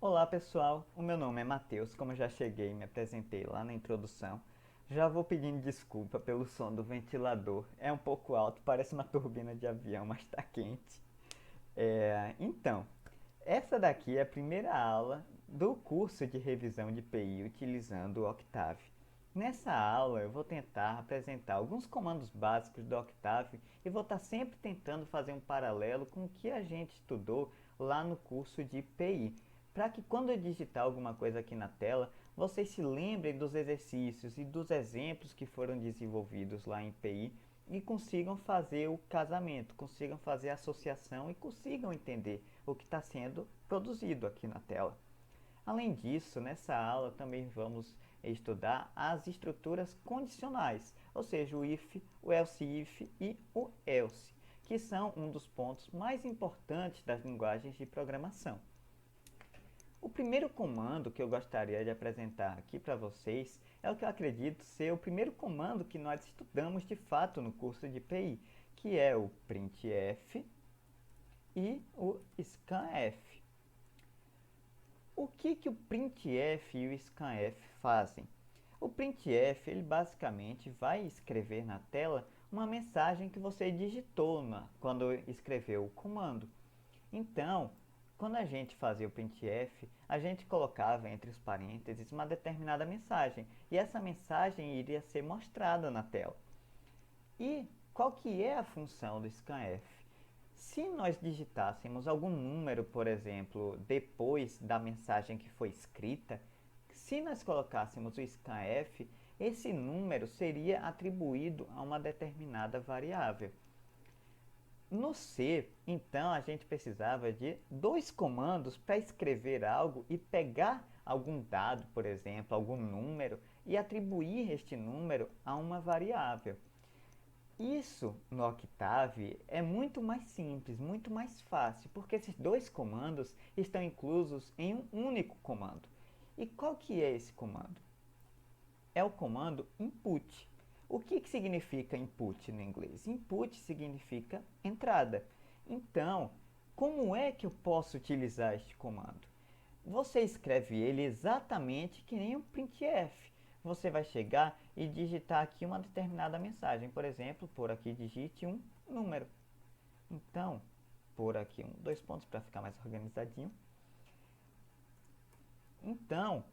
Olá pessoal, o meu nome é Matheus, como eu já cheguei e me apresentei lá na introdução. Já vou pedindo desculpa pelo som do ventilador, é um pouco alto, parece uma turbina de avião, mas está quente. Então, essa daqui é a primeira aula do curso de revisão de PI utilizando o Octave. Nessa aula eu vou tentar apresentar alguns comandos básicos do Octave e vou estar sempre tentando fazer um paralelo com o que a gente estudou lá no curso de PI, para que quando eu digitar alguma coisa aqui na tela, vocês se lembrem dos exercícios e dos exemplos que foram desenvolvidos lá em PI e consigam fazer o casamento, consigam fazer a associação e consigam entender o que está sendo produzido aqui na tela. Além disso, nessa aula também vamos estudar as estruturas condicionais, ou seja, o if, o else if e o else, que são um dos pontos mais importantes das linguagens de programação. O primeiro comando que eu gostaria de apresentar aqui para vocês é o que eu acredito ser o primeiro comando que nós estudamos de fato no curso de PI, que é o printf e o scanf. O que o printf e o scanf fazem? O printf ele basicamente vai escrever na tela uma mensagem que você digitou quando escreveu o comando. Então, quando a gente fazia o printf, a gente colocava entre os parênteses uma determinada mensagem e essa mensagem iria ser mostrada na tela. E qual que é a função do scanf? Se nós digitássemos algum número, por exemplo, depois da mensagem que foi escrita, se nós colocássemos o scanf, esse número seria atribuído a uma determinada variável. No C, então, a gente precisava de dois comandos para escrever algo e pegar algum dado, por exemplo, algum número, e atribuir este número a uma variável. Isso no Octave é muito mais simples, muito mais fácil, porque esses dois comandos estão inclusos em um único comando. E qual que é esse comando? É o comando input. O que significa input no inglês? Input significa entrada. Então, como é que eu posso utilizar este comando? Você escreve ele exatamente que nem um printf. Você vai chegar e digitar aqui uma determinada mensagem. Por exemplo, por aqui digite um número. Então, por aqui dois pontos para ficar mais organizadinho. Então,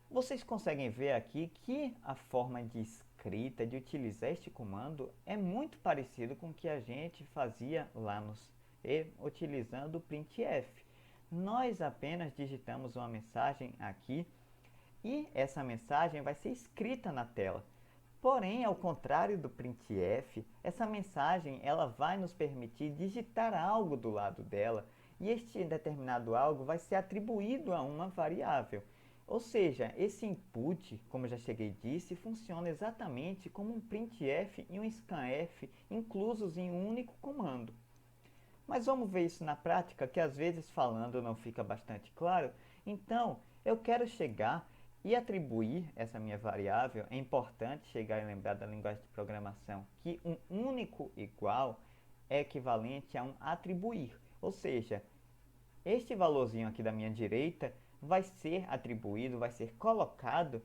vocês conseguem ver aqui que a forma de escrita, de utilizar este comando, é muito parecido com o que a gente fazia lá no C, utilizando o printf. Nós apenas digitamos uma mensagem aqui e essa mensagem vai ser escrita na tela. Porém, ao contrário do printf, essa mensagem ela vai nos permitir digitar algo do lado dela e este determinado algo vai ser atribuído a uma variável. Ou seja, esse input, como eu já cheguei e disse, funciona exatamente como um printf e um scanf inclusos em um único comando. Mas vamos ver isso na prática, que às vezes falando não fica bastante claro. Então, eu quero chegar e atribuir essa minha variável. É importante chegar e lembrar da linguagem de programação que um único igual é equivalente a um atribuir. Ou seja, este valorzinho aqui da minha direita vai ser atribuído, vai ser colocado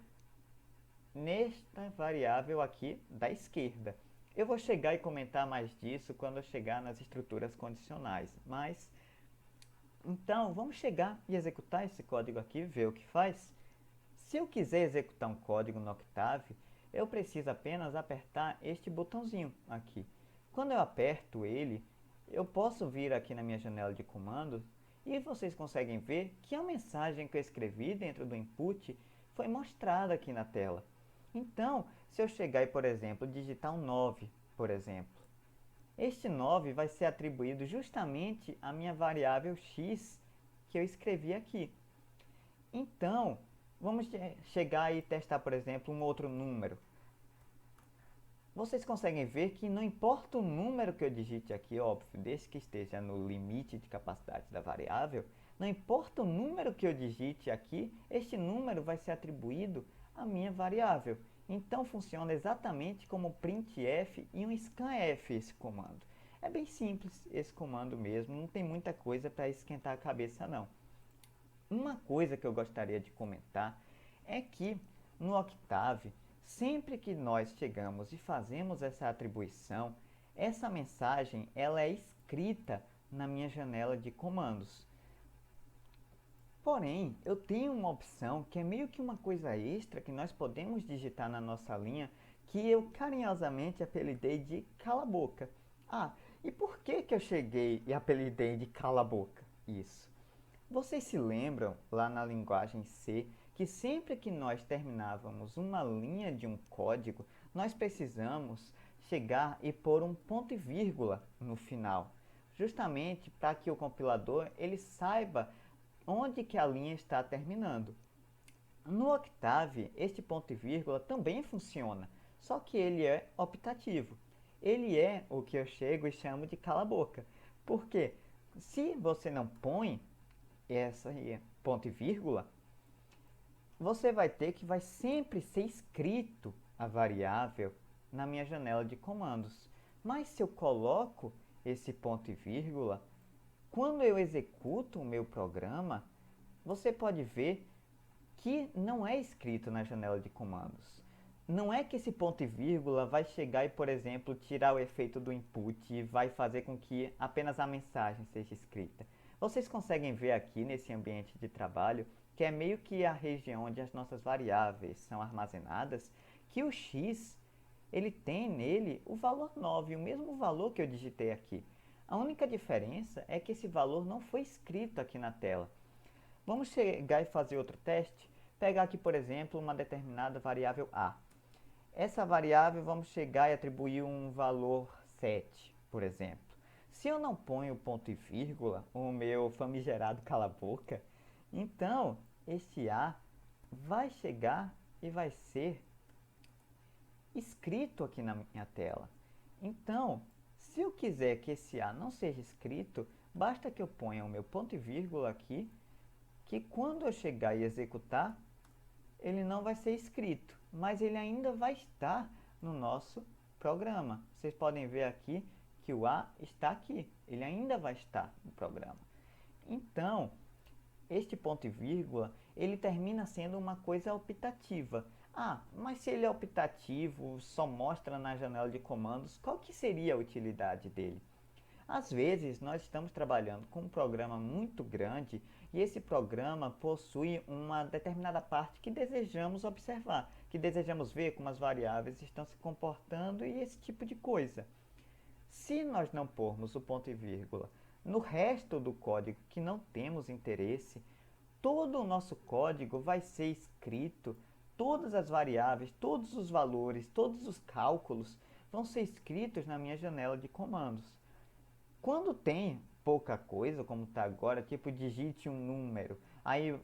nesta variável aqui da esquerda. Eu vou chegar e comentar mais disso quando eu chegar nas estruturas condicionais, mas então vamos chegar e executar esse código aqui, ver o que faz. Se eu quiser executar um código no Octave, eu preciso apenas apertar este botãozinho aqui. Quando eu aperto ele, eu posso vir aqui na minha janela de comandos e vocês conseguem ver que a mensagem que eu escrevi dentro do input foi mostrada aqui na tela. Então, se eu chegar e, por exemplo, digitar um 9, por exemplo, este 9 vai ser atribuído justamente à minha variável x que eu escrevi aqui. Então, vamos chegar e testar, por exemplo, um outro número. Vocês conseguem ver que não importa o número que eu digite aqui, óbvio, desde que esteja no limite de capacidade da variável, não importa o número que eu digite aqui, este número vai ser atribuído à minha variável. Então funciona exatamente como o printf e um scanf esse comando. É bem simples esse comando mesmo, não tem muita coisa para esquentar a cabeça não. Uma coisa que eu gostaria de comentar é que no Octave, sempre que nós chegamos e fazemos essa atribuição, essa mensagem ela é escrita na minha janela de comandos. Porém, eu tenho uma opção que é meio que uma coisa extra que nós podemos digitar na nossa linha, que eu carinhosamente apelidei de cala-boca. Ah, e por que eu cheguei e apelidei de cala-boca? Isso. Vocês se lembram, lá na linguagem C, que sempre que nós terminávamos uma linha de um código, nós precisamos chegar e pôr um ponto e vírgula no final, justamente para que o compilador ele saiba onde que a linha está terminando. No Octave, este ponto e vírgula também funciona, só que ele é optativo. Ele é o que eu chego e chamo de cala-boca, porque se você não põe essa ponto e vírgula, você vai ter que vai sempre ser escrito a variável na minha janela de comandos. Mas se eu coloco esse ponto e vírgula, quando eu executo o meu programa, você pode ver que não é escrito na janela de comandos. Não é que esse ponto e vírgula vai chegar e, por exemplo, tirar o efeito do input e vai fazer com que apenas a mensagem seja escrita. Vocês conseguem ver aqui nesse ambiente de trabalho, que é meio que a região onde as nossas variáveis são armazenadas, que o x ele tem nele o valor 9, o mesmo valor que eu digitei aqui. A única diferença é que esse valor não foi escrito aqui na tela. Vamos chegar e fazer outro teste. Pegar aqui, por exemplo, uma determinada variável a. Essa variável vamos chegar e atribuir um valor 7, por exemplo. Se eu não ponho ponto e vírgula, o meu famigerado cala-boca, então este a vai chegar e vai ser escrito aqui na minha tela. Então, se eu quiser que esse a não seja escrito, basta que eu ponha o meu ponto e vírgula aqui, que quando eu chegar e executar, ele não vai ser escrito, mas ele ainda vai estar no nosso programa. Vocês podem ver aqui que o A está aqui, ele ainda vai estar no programa. Então, este ponto e vírgula, ele termina sendo uma coisa optativa. Ah, mas se ele é optativo, só mostra na janela de comandos, qual que seria a utilidade dele? Às vezes, nós estamos trabalhando com um programa muito grande e esse programa possui uma determinada parte que desejamos observar, que desejamos ver como as variáveis estão se comportando e esse tipo de coisa. Se nós não pormos o ponto e vírgula no resto do código que não temos interesse, todo o nosso código vai ser escrito, todas as variáveis, todos os valores, todos os cálculos vão ser escritos na minha janela de comandos. Quando tem pouca coisa, como está agora, tipo digite um número, aí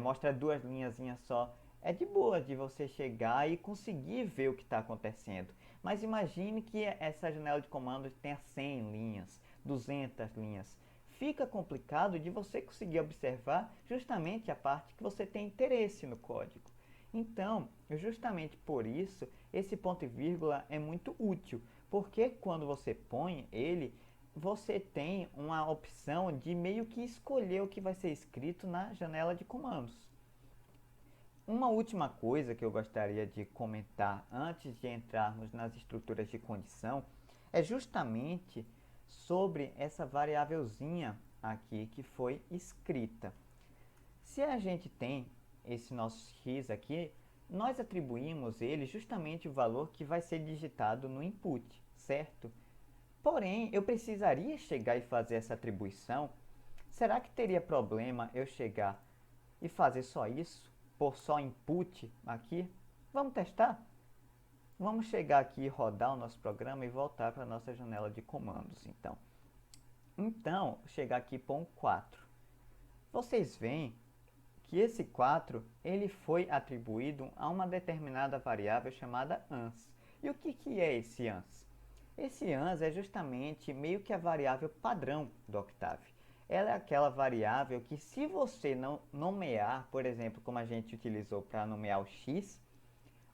mostra duas linhazinhas só, é de boa de você chegar e conseguir ver o que está acontecendo. Mas imagine que essa janela de comandos tenha 100 linhas, 200 linhas. Fica complicado de você conseguir observar justamente a parte que você tem interesse no código. Então, justamente por isso, esse ponto e vírgula é muito útil, porque quando você põe ele, você tem uma opção de meio que escolher o que vai ser escrito na janela de comandos. Uma última coisa que eu gostaria de comentar antes de entrarmos nas estruturas de condição é justamente sobre essa variávelzinha aqui que foi escrita. Se a gente tem esse nosso x aqui, nós atribuímos ele justamente o valor que vai ser digitado no input, certo? Porém, eu precisaria chegar e fazer essa atribuição. Será que teria problema eu chegar e fazer só isso? Por só input aqui? Vamos testar? Vamos chegar aqui e rodar o nosso programa e voltar para a nossa janela de comandos, então. Então, chegar aqui para um 4. Vocês veem que esse 4 ele foi atribuído a uma determinada variável chamada ans. E o que é esse ans? Esse ans é justamente meio que a variável padrão do Octave. Ela é aquela variável que, se você não nomear, por exemplo, como a gente utilizou para nomear o x,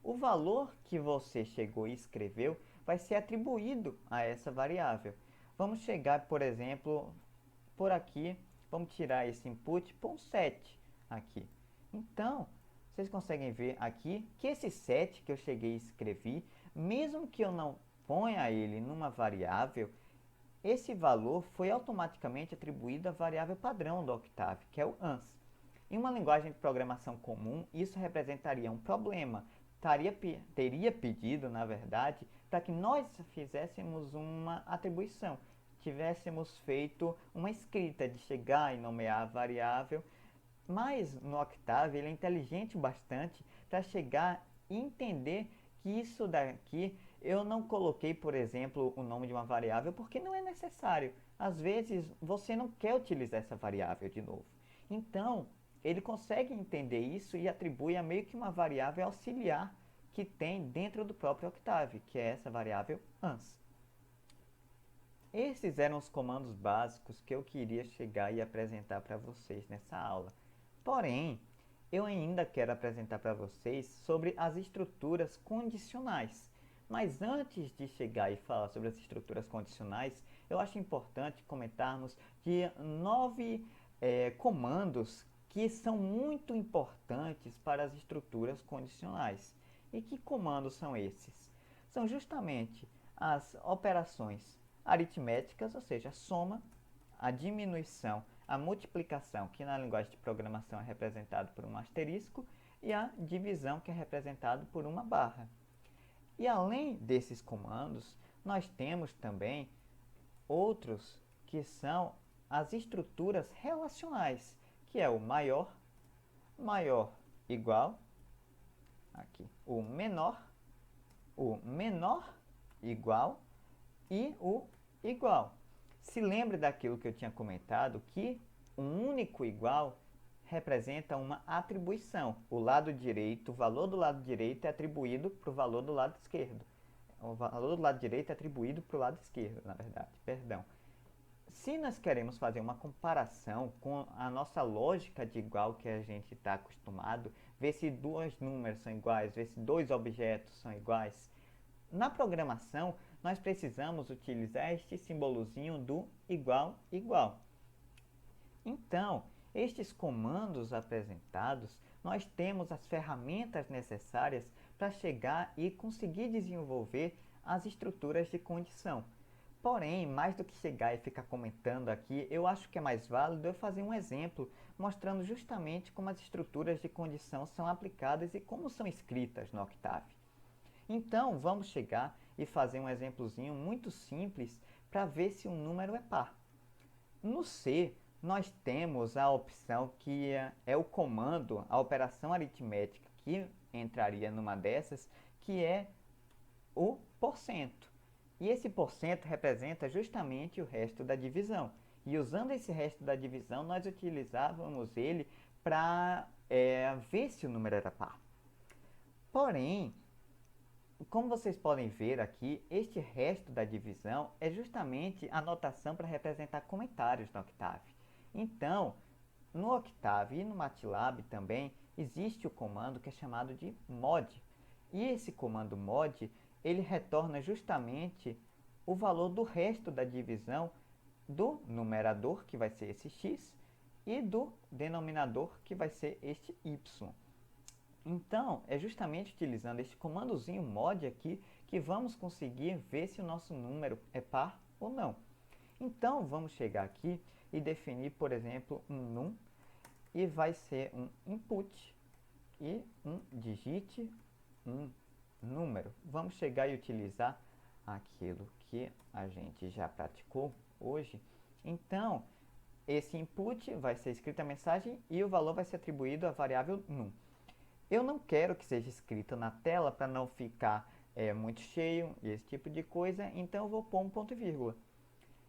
o valor que você chegou e escreveu vai ser atribuído a essa variável. Vamos chegar, por exemplo, por aqui, vamos tirar esse input por um 7. aqui. Então, vocês conseguem ver aqui que esse 7 que eu cheguei e escrevi, mesmo que eu não ponha ele numa variável, esse valor foi automaticamente atribuído à variável padrão do Octave, que é o ans. Em uma linguagem de programação comum, isso representaria um problema. Teria pedido, na verdade, para que nós fizéssemos uma atribuição, tivéssemos feito uma escrita de chegar e nomear a variável, mas no Octave ele é inteligente bastante para chegar e entender que isso daqui eu não coloquei, por exemplo, o nome de uma variável porque não é necessário. Às vezes você não quer utilizar essa variável de novo. Então, ele consegue entender isso e atribui a meio que uma variável auxiliar que tem dentro do próprio Octave, que é essa variável ans. Esses eram os comandos básicos que eu queria chegar e apresentar para vocês nessa aula. Porém, eu ainda quero apresentar para vocês sobre as estruturas condicionais. Mas antes de chegar e falar sobre as estruturas condicionais, eu acho importante comentarmos de 9 comandos que são muito importantes para as estruturas condicionais. E que comandos são esses? São justamente as operações aritméticas, ou seja, a soma, a diminuição, a multiplicação, que na linguagem de programação é representado por um asterisco, e a divisão, que é representado por uma barra. E além desses comandos, nós temos também outros que são as estruturas relacionais, que é o maior, maior igual, aqui, o menor igual e o igual. Se lembre daquilo que eu tinha comentado, que um único igual representa uma atribuição. O lado direito, o valor do lado direito é atribuído para o valor do lado esquerdo. O valor do lado direito é atribuído para o lado esquerdo, na verdade, perdão. Se nós queremos fazer uma comparação com a nossa lógica de igual que a gente está acostumado, ver se dois números são iguais, ver se dois objetos são iguais, na programação nós precisamos utilizar este simbolozinho do igual igual. Então, estes comandos apresentados, nós temos as ferramentas necessárias para chegar e conseguir desenvolver as estruturas de condição. Porém, mais do que chegar e ficar comentando aqui, eu acho que é mais válido eu fazer um exemplo mostrando justamente como as estruturas de condição são aplicadas e como são escritas no Octave. Então, vamos chegar e fazer um exemplozinho muito simples para ver se um número é par. No C, nós temos a opção que é o comando, a operação aritmética que entraria numa dessas, que é o porcento. E esse porcento representa justamente o resto da divisão. E usando esse resto da divisão, nós utilizávamos ele para ver se o número era par. Porém, como vocês podem ver aqui, este resto da divisão é justamente a notação para representar comentários no Octave. Então, no Octave e no MATLAB também existe o comando que é chamado de mod. E esse comando mod, ele retorna justamente o valor do resto da divisão do numerador, que vai ser esse x, e do denominador, que vai ser este y. Então, é justamente utilizando este comandozinho mod aqui que vamos conseguir ver se o nosso número é par ou não. Então, vamos chegar aqui e definir, por exemplo, um num, e vai ser um input e um digite um número. Vamos chegar e utilizar aquilo que a gente já praticou hoje. Então, esse input vai ser escrita a mensagem e o valor vai ser atribuído à variável num. Eu não quero que seja escrito na tela para não ficar muito cheio e esse tipo de coisa, então eu vou pôr um ponto e vírgula.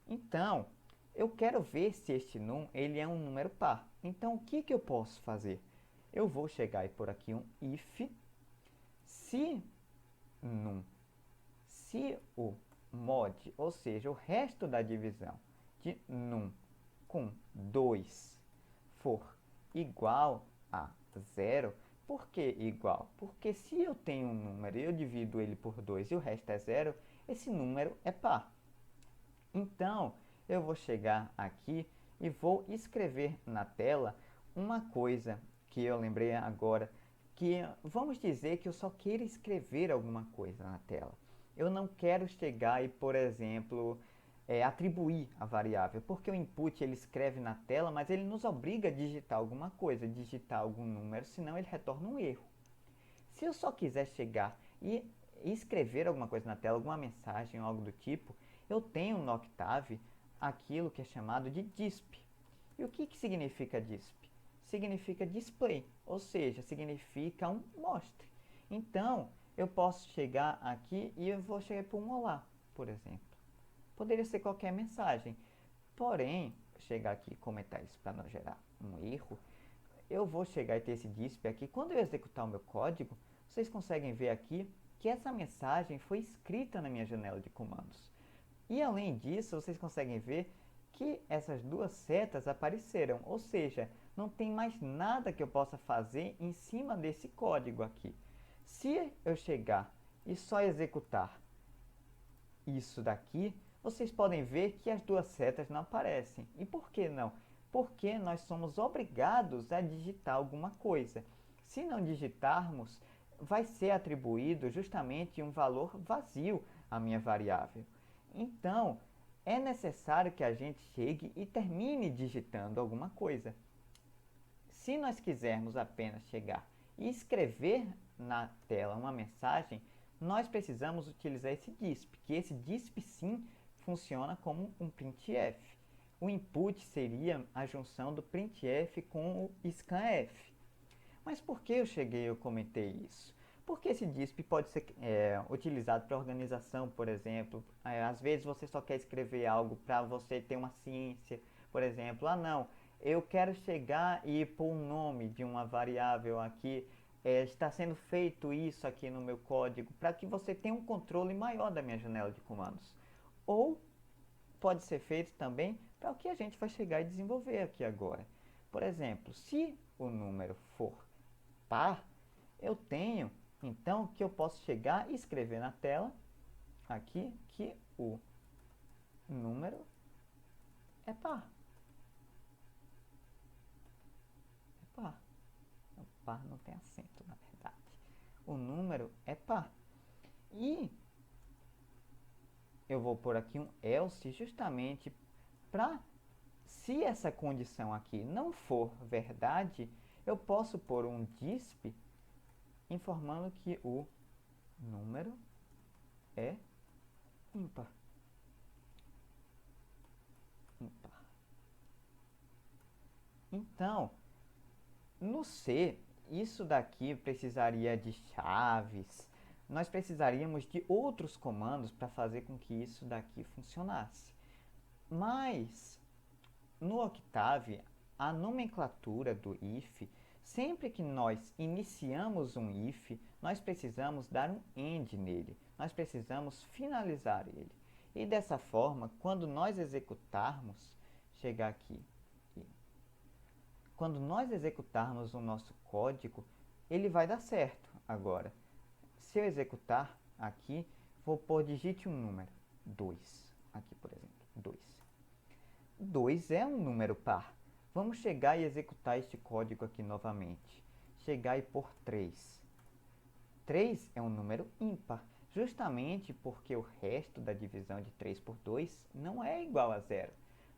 Então, eu quero ver se este num ele é um número par. Então, o que eu posso fazer? Eu vou chegar e pôr aqui um if, se num, se o mod, ou seja, o resto da divisão de num com 2 for igual a 0, por que igual? Porque se eu tenho um número e eu divido ele por 2 e o resto é 0, esse número é par. Então, eu vou chegar aqui e vou escrever na tela uma coisa que eu lembrei agora, que vamos dizer que eu só queira escrever alguma coisa na tela. Eu não quero chegar e, por exemplo, atribuir a variável, porque o input ele escreve na tela, mas ele nos obriga a digitar alguma coisa, digitar algum número, senão ele retorna um erro. Se eu só quiser chegar e escrever alguma coisa na tela, alguma mensagem ou algo do tipo, eu tenho no Octave aquilo que é chamado de disp. E o que significa disp? Significa display, ou seja, significa um mostre. Então, eu posso chegar aqui e eu vou chegar para um olá, por exemplo. Poderia ser qualquer mensagem. Porém, chegar aqui e comentar isso para não gerar um erro, eu vou chegar e ter esse disp aqui. Quando eu executar o meu código, vocês conseguem ver aqui que essa mensagem foi escrita na minha janela de comandos. E além disso, vocês conseguem ver que essas duas setas apareceram, ou seja, não tem mais nada que eu possa fazer em cima desse código aqui. Se eu chegar e só executar isso daqui, vocês podem ver que as duas setas não aparecem. E por que não? Porque nós somos obrigados a digitar alguma coisa. Se não digitarmos, vai ser atribuído justamente um valor vazio à minha variável. Então, é necessário que a gente chegue e termine digitando alguma coisa. Se nós quisermos apenas chegar e escrever na tela uma mensagem, nós precisamos utilizar esse disp, que esse disp sim funciona como um printf. O input seria a junção do printf com o scanf. Mas por que eu cheguei e eu comentei isso? Porque esse disp pode ser utilizado para organização, por exemplo. Às vezes você só quer escrever algo para você ter uma ciência, por exemplo. Ah, não, eu quero chegar e pôr um nome de uma variável aqui. Está sendo feito isso aqui no meu código para que você tenha um controle maior da minha janela de comandos. Ou pode ser feito também para o que a gente vai chegar e desenvolver aqui agora. Por exemplo, se o número for par, eu tenho então que eu posso chegar e escrever na tela aqui que o número é par. É par. O par não tem acento, na verdade. O número é par. E eu vou pôr aqui um else justamente para, se essa condição aqui não for verdade, eu posso pôr um disp informando que o número é ímpar. Ímpar. Então, no C, isso daqui precisaria de chaves. Nós precisaríamos de outros comandos para fazer com que isso daqui funcionasse. Mas, no Octave, a nomenclatura do if, sempre que nós iniciamos um if, nós precisamos dar um end nele. Nós precisamos finalizar ele. E dessa forma, quando nós executarmos, chegar aqui, quando nós executarmos o nosso código, ele vai dar certo. Agora, se eu executar aqui, vou pôr digite um número, 2. Aqui, por exemplo, 2. 2 é um número par. Vamos chegar e executar este código aqui novamente. Chegar e pôr 3. 3 é um número ímpar, justamente porque o resto da divisão de 3 por 2 não é igual a zero.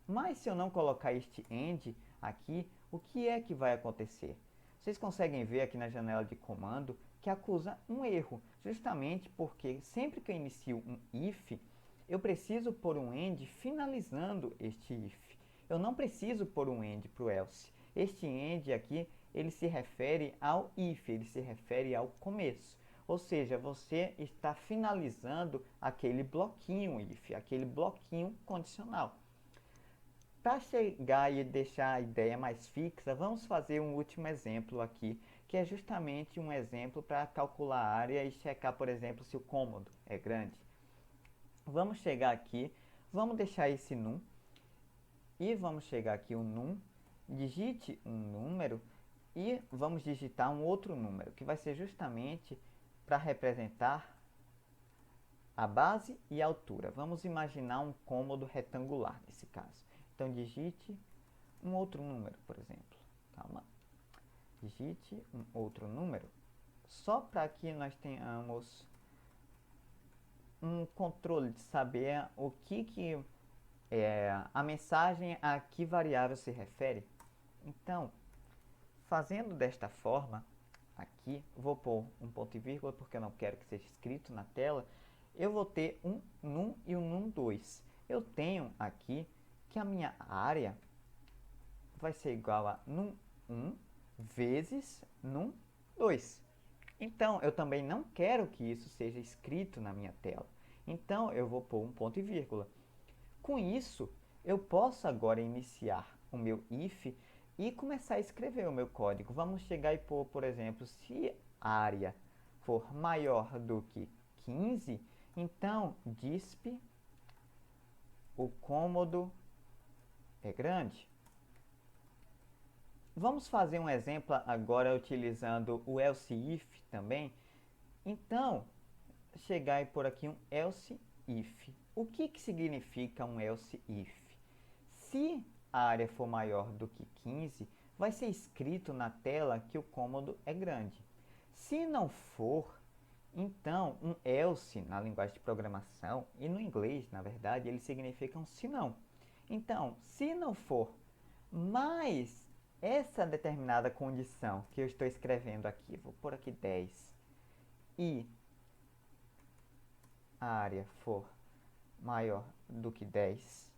Mas se eu não colocar este end aqui, o que é que vai acontecer? Vocês conseguem ver aqui na janela de comando que acusa um erro, justamente porque sempre que eu inicio um if, eu preciso pôr um end finalizando este if. Eu não preciso pôr um end para o else. Este end aqui, ele se refere ao if, ele se refere ao começo. Ou seja, você está finalizando aquele bloquinho if, aquele bloquinho condicional. Para chegar e deixar a ideia mais fixa, vamos fazer um último exemplo aqui, que é justamente um exemplo para calcular a área e checar, por exemplo, se o cômodo é grande. Vamos chegar aqui, vamos deixar esse num, e vamos chegar aqui o num, digite um número e vamos digitar um outro número, que vai ser justamente para representar a base e a altura. Vamos imaginar um cômodo retangular nesse caso. Então digite um outro número, por exemplo. Calma. digite um outro número, só para que nós tenhamos um controle de saber o que a mensagem a que variável se refere. Então, fazendo desta forma, aqui, vou pôr um ponto e vírgula porque eu não quero que seja escrito na tela, eu vou ter um num e um num2. Eu tenho aqui que a minha área vai ser igual a num1 vezes num2. Então, eu também não quero que isso seja escrito na minha tela. Então, eu vou pôr um ponto e vírgula. Com isso, eu posso agora iniciar o meu if e começar a escrever o meu código. Vamos chegar e pôr, por exemplo, se a área for maior do que 15, então disp o cômodo é grande. Vamos fazer um exemplo agora utilizando o else if também. Então, chegar e pôr aqui um else if. O que significa um else if? Se a área for maior do que 15, vai ser escrito na tela que o cômodo é grande. Se não for, então um else na linguagem de programação e no inglês, na verdade, ele significa um se não. Então, se não for mais essa determinada condição que eu estou escrevendo aqui, vou pôr aqui 10, e a área for maior do que 10,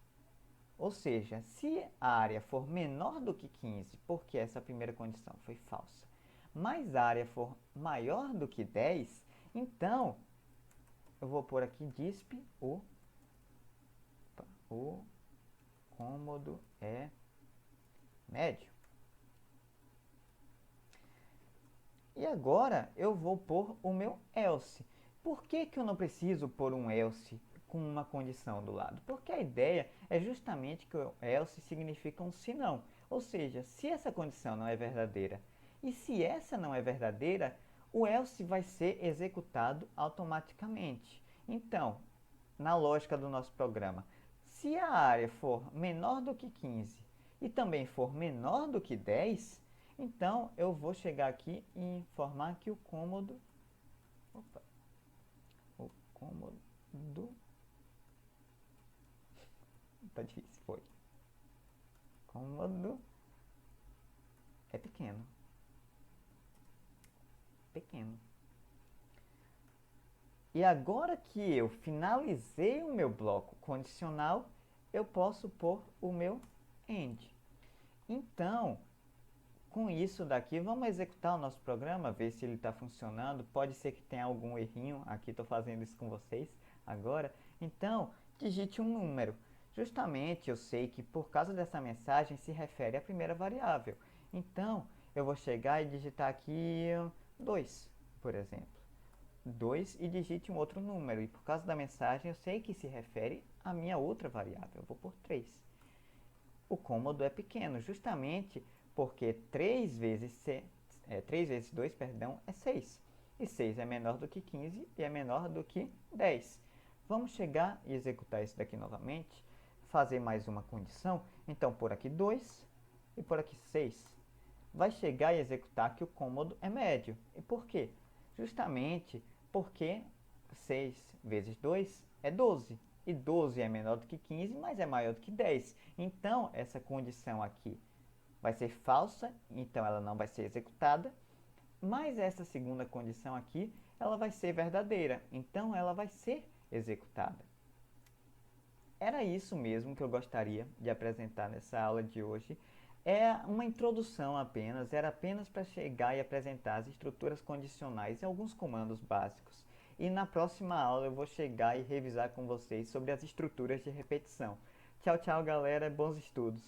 ou seja, se a área for menor do que 15, porque essa primeira condição foi falsa, mas a área for maior do que 10, então eu vou pôr aqui disp o cômodo é médio. E agora eu vou pôr o meu else. Por que eu não preciso pôr um else com uma condição do lado? Porque a ideia é justamente que o else significa um se não. Ou seja, se essa condição não é verdadeira e se essa não é verdadeira, o else vai ser executado automaticamente. Então, na lógica do nosso programa, se a área for menor do que 15 e também for menor do que 10, então eu vou chegar aqui e informar que o cômodo tá difícil, foi. Cômodo é pequeno. Pequeno. E agora que eu finalizei o meu bloco condicional, eu posso pôr o meu end. Então, com isso daqui, vamos executar o nosso programa, ver se ele está funcionando. Pode ser que tenha algum errinho, aqui estou fazendo isso com vocês agora. Então, digite um número. Justamente eu sei que por causa dessa mensagem se refere à primeira variável. Então, eu vou chegar e digitar aqui 2, por exemplo. 2 e digite um outro número. E por causa da mensagem eu sei que se refere à minha outra variável. Eu vou por 3. O cômodo é pequeno, justamente porque 3 vezes 2, é 6. E 6 é menor do que 15 e é menor do que 10. Vamos chegar e executar isso daqui novamente. Fazer mais uma condição. Então, por aqui 2 e por aqui 6. Vai chegar e executar que o cômodo é médio. E por quê? Justamente porque 6 vezes 2 é 12. E 12 é menor do que 15, mas é maior do que 10. Então, essa condição aqui vai ser falsa, então ela não vai ser executada. Mas essa segunda condição aqui, ela vai ser verdadeira, então ela vai ser executada. Era isso mesmo que eu gostaria de apresentar nessa aula de hoje. É uma introdução apenas, era apenas para chegar e apresentar as estruturas condicionais e alguns comandos básicos. E na próxima aula eu vou chegar e revisar com vocês sobre as estruturas de repetição. Tchau, tchau, galera, bons estudos!